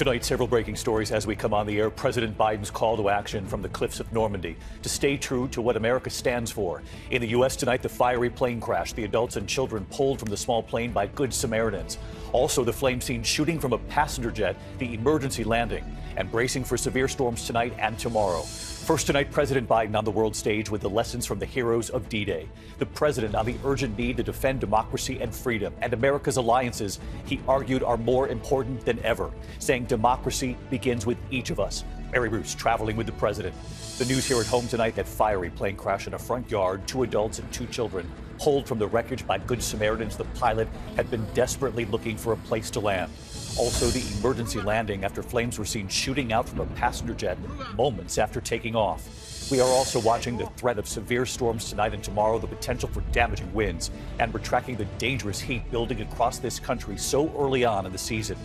Tonight, several breaking stories as we come on the air. President Biden's call to action from the cliffs of Normandy to stay true to what America stands for. In the U.S. tonight, the fiery plane crash, the adults and children pulled from the small plane by Good Samaritans. Also, the flame seen shooting from a passenger jet, the emergency landing, and bracing for severe storms tonight and tomorrow. First tonight, President Biden on the world stage with the lessons from the heroes of D-Day. The president on the urgent need to defend democracy and freedom, and America's alliances, he argued, are more important than ever, saying democracy begins with each of us. Mary Bruce traveling with the president. The news here at home tonight, that fiery plane crash in a front yard, 2 adults and 2 children pulled from the wreckage by Good Samaritans. The pilot had been desperately looking for a place to land. Also, the emergency landing after flames were seen shooting out from a passenger jet moments after taking off. We are also watching the threat of severe storms tonight and tomorrow, the potential for damaging winds, and we're tracking the dangerous heat building across this country so early on in the season.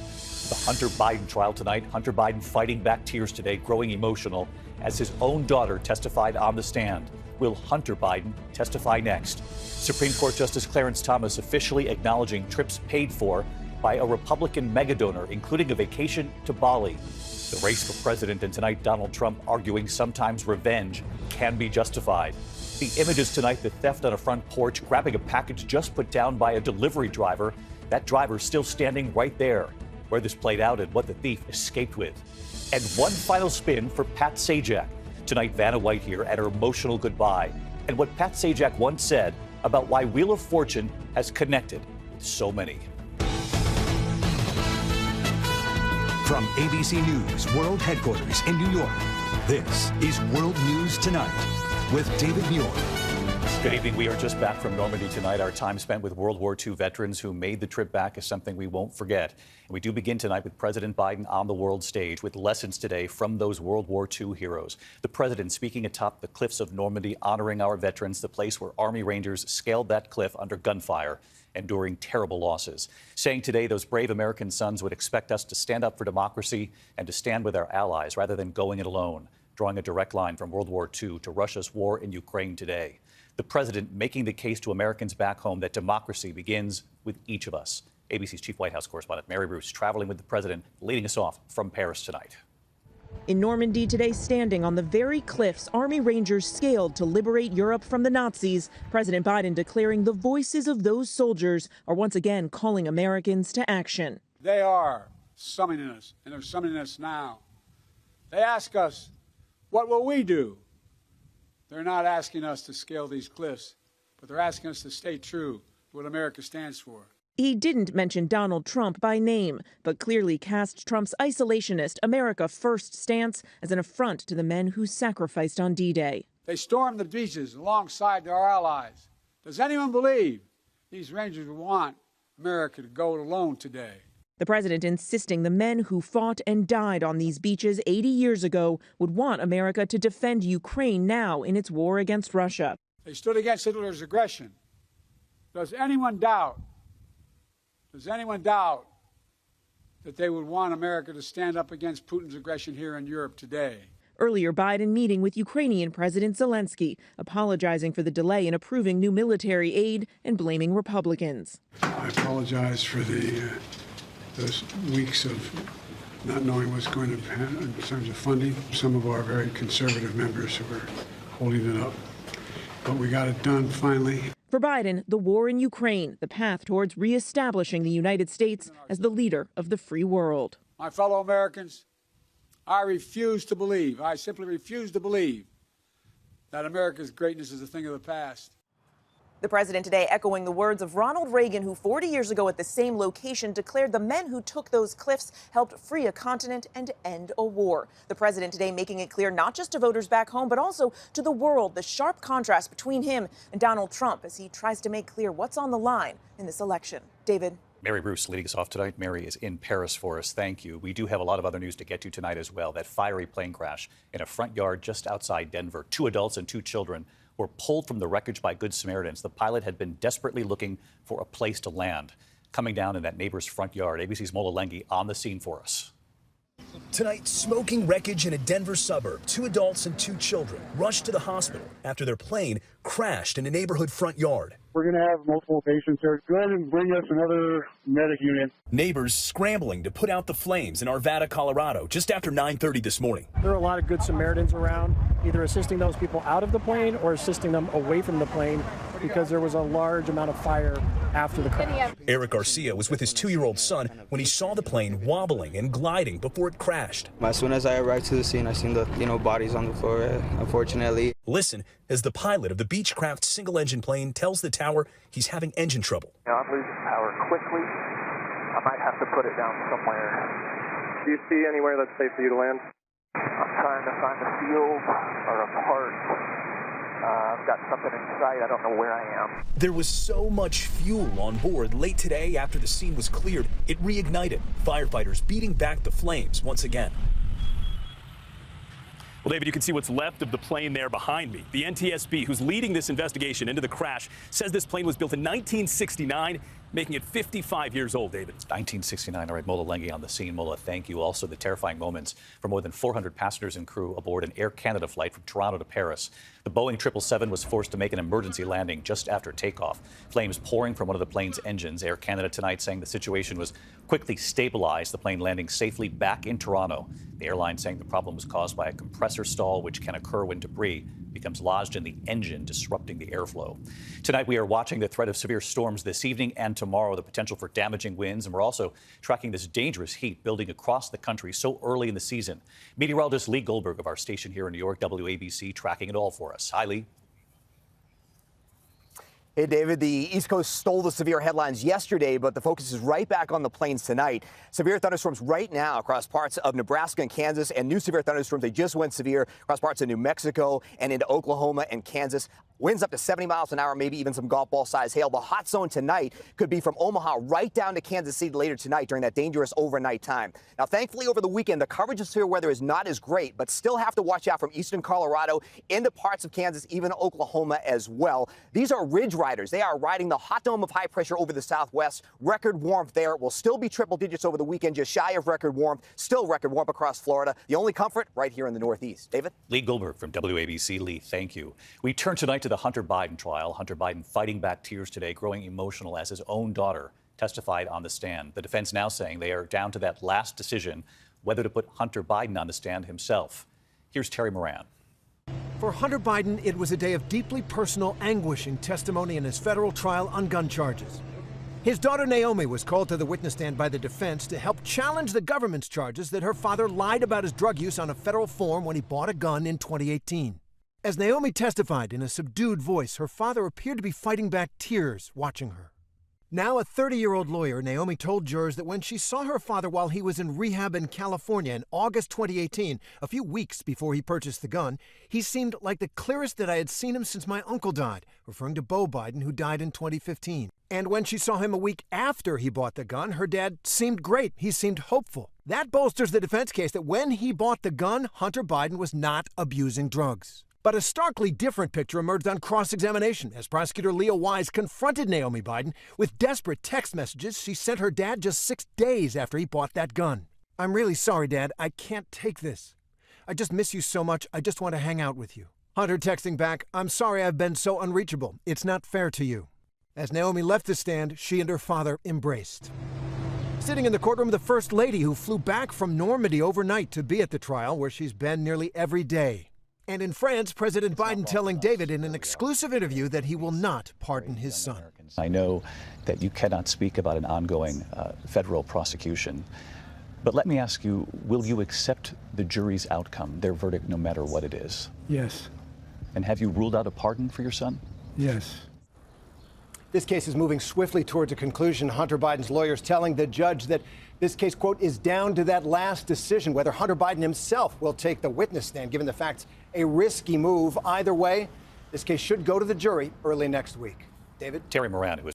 The Hunter Biden trial tonight, Hunter Biden fighting back tears today, growing emotional as his own daughter testified on the stand. Will Hunter Biden testify next? Supreme Court Justice Clarence Thomas officially acknowledging trips paid for by a Republican megadonor, including a vacation to Bali. The race for president, and tonight Donald Trump arguing sometimes revenge can be justified. The images tonight, the theft on a front porch, grabbing a package just put down by a delivery driver. That driver still standing right there. Where this played out and what the thief escaped with. And one final spin for Pat Sajak. Tonight, Vanna White here at her emotional goodbye. And what Pat Sajak once said about why Wheel of Fortune has connected with so many. From ABC News World Headquarters in New York, this is World News Tonight with David Muir. Good evening. We are just back from Normandy tonight. Our time spent with World War II veterans who made the trip back is something we won't forget. And we do begin tonight with President Biden on the world stage with lessons today from those World War II heroes. The president speaking atop the cliffs of Normandy, honoring our veterans, the place where Army Rangers scaled that cliff under gunfire, enduring terrible losses. Saying today those brave American sons would expect us to stand up for democracy and to stand with our allies rather than going it alone, drawing a direct line from World War II to Russia's war in Ukraine today. The president making the case to Americans back home that democracy begins with each of us. ABC's chief White House correspondent Mary Bruce traveling with the president, leading us off from Paris tonight. In Normandy today, standing on the very cliffs Army Rangers scaled to liberate Europe from the Nazis, President Biden declaring the voices of those soldiers are once again calling Americans to action. They are summoning us, and they're summoning us now. They ask us, what will we do? They're not asking us to scale these cliffs, but they're asking us to stay true to what America stands for. He didn't mention Donald Trump by name, but clearly cast Trump's isolationist America First stance as an affront to the men who sacrificed on D-Day. They stormed the beaches alongside our allies. Does anyone believe these Rangers would want America to go it alone today? The president insisting the men who fought and died on these beaches 80 years ago would want America to defend Ukraine now in its war against Russia. They stood against Hitler's aggression. Does anyone doubt that they would want America to stand up against Putin's aggression here in Europe today? Earlier, Biden meeting with Ukrainian President Zelensky, apologizing for the delay in approving new military aid and blaming Republicans. I apologize for those weeks of not knowing what's going to happen in terms of funding. Some of our very conservative members who are holding it up. But we got it done finally. For Biden, the war in Ukraine, the path towards reestablishing the United States as the leader of the free world. My fellow Americans, I simply refuse to believe that America's greatness is a thing of the past. The president today echoing the words of Ronald Reagan, who 40 years ago at the same location declared the men who took those cliffs helped free a continent and end a war. The president today making it clear not just to voters back home, but also to the world, the sharp contrast between him and Donald Trump as he tries to make clear what's on the line in this election. David. Mary Bruce leading us off tonight. Mary is in Paris for us. Thank you. We do have a lot of other news to get to tonight as well. That fiery plane crash in a front yard just outside Denver. 2 adults and 2 children were pulled from the wreckage by Good Samaritans. The pilot had been desperately looking for a place to land. Coming down in that neighbor's front yard. ABC's Mola Lenghi on the scene for us. Tonight, smoking wreckage in a Denver suburb. 2 adults and 2 children rushed to the hospital after their plane crashed in a neighborhood front yard. We're going to have multiple patients here. Go ahead and bring us another medic unit. Neighbors scrambling to put out the flames in Arvada, Colorado, just after 9:30 this morning. There are a lot of good Samaritans around, either assisting those people out of the plane or assisting them away from the plane, because there was a large amount of fire after the crash. Eric Garcia was with his 2-year-old son when he saw the plane wobbling and gliding before it crashed. As soon as I arrived to the scene, I seen the bodies on the floor, unfortunately. Listen as the pilot of the Beechcraft single-engine plane tells the tower he's having engine trouble. I'm losing power quickly. I might have to put it down somewhere. Do you see anywhere that's safe for you to land? I'm trying to find a field or a part. I've got something in sight. I don't know where I am. There was so much fuel on board late today after the scene was cleared, it reignited. Firefighters beating back the flames once again. Well, David, you can see what's left of the plane there behind me. The NTSB, who's leading this investigation into the crash, says this plane was built in 1969, making it 55 years old, David. 1969. All right, Mola Lenghi on the scene. Mola, thank you. Also, the terrifying moments for more than 400 passengers and crew aboard an Air Canada flight from Toronto to Paris. The Boeing 777 was forced to make an emergency landing just after takeoff. Flames pouring from one of the plane's engines. Air Canada tonight saying the situation was quickly stabilized, the plane landing safely back in Toronto. The airline saying the problem was caused by a compressor stall, which can occur when debris becomes lodged in the engine, disrupting the airflow. Tonight, we are watching the threat of severe storms this evening and tomorrow, the potential for damaging winds, and we're also tracking this dangerous heat building across the country so early in the season. Meteorologist Lee Goldberg of our station here in New York, WABC, tracking it all for us. Hi, Lee. Hey, David, the East Coast stole the severe headlines yesterday, but the focus is right back on the plains tonight. Severe thunderstorms right now across parts of Nebraska and Kansas, and new severe thunderstorms. They just went severe across parts of New Mexico and into Oklahoma and Kansas. Winds up to 70 miles an hour, maybe even some golf ball size hail. The hot zone tonight could be from Omaha right down to Kansas City later tonight during that dangerous overnight time. Now, thankfully, over the weekend, the coverage of severe weather is not as great, but still have to watch out from eastern Colorado into parts of Kansas, even Oklahoma as well. These are ridge riders. They are riding the hot dome of high pressure over the southwest. Record warmth there. It will still be triple digits over the weekend, just shy of record warmth. Still record warmth across Florida. The only comfort right here in the Northeast. David? Lee Goldberg from WABC. Lee, thank you. We turn tonight to the Hunter Biden trial. Hunter Biden fighting back tears today, growing emotional as his own daughter testified on the stand. The defense now saying they are down to that last decision, whether to put Hunter Biden on the stand himself. Here's Terry Moran. For Hunter Biden, it was a day of deeply personal, anguishing testimony in his federal trial on gun charges. His daughter Naomi was called to the witness stand by the defense to help challenge the government's charges that her father lied about his drug use on a federal form when he bought a gun in 2018. As Naomi testified in a subdued voice, her father appeared to be fighting back tears watching her. Now a 30-year-old lawyer, Naomi told jurors that when she saw her father while he was in rehab in California in August 2018, a few weeks before he purchased the gun, he seemed like the clearest that I had seen him since my uncle died, referring to Beau Biden, who died in 2015. And when she saw him a week after he bought the gun, her dad seemed great. He seemed hopeful. That bolsters the defense case that when he bought the gun, Hunter Biden was not abusing drugs. But a starkly different picture emerged on cross-examination as prosecutor Leo Wise confronted Naomi Biden with desperate text messages she sent her dad just 6 days after he bought that gun. "I'm really sorry, Dad. I can't take this. I just miss you so much. I just want to hang out with you." Hunter texting back, "I'm sorry I've been so unreachable. It's not fair to you." As Naomi left the stand, she and her father embraced. Sitting in the courtroom, the First Lady, who flew back from Normandy overnight to be at the trial, where she's been nearly every day. And in France, President Biden telling David in an exclusive interview that he will not pardon his son. I know that you cannot speak about an ongoing federal prosecution, but let me ask you, will you accept the jury's outcome, their verdict, no matter what it is? Yes. And have you ruled out a pardon for your son? Yes. This case is moving swiftly towards a conclusion. Hunter Biden's lawyers telling the judge that this case, quote, is down to that last decision, whether Hunter Biden himself will take the witness stand, given the facts, a risky move. Either way, this case should go to the jury early next week. David? Terry Moran, who is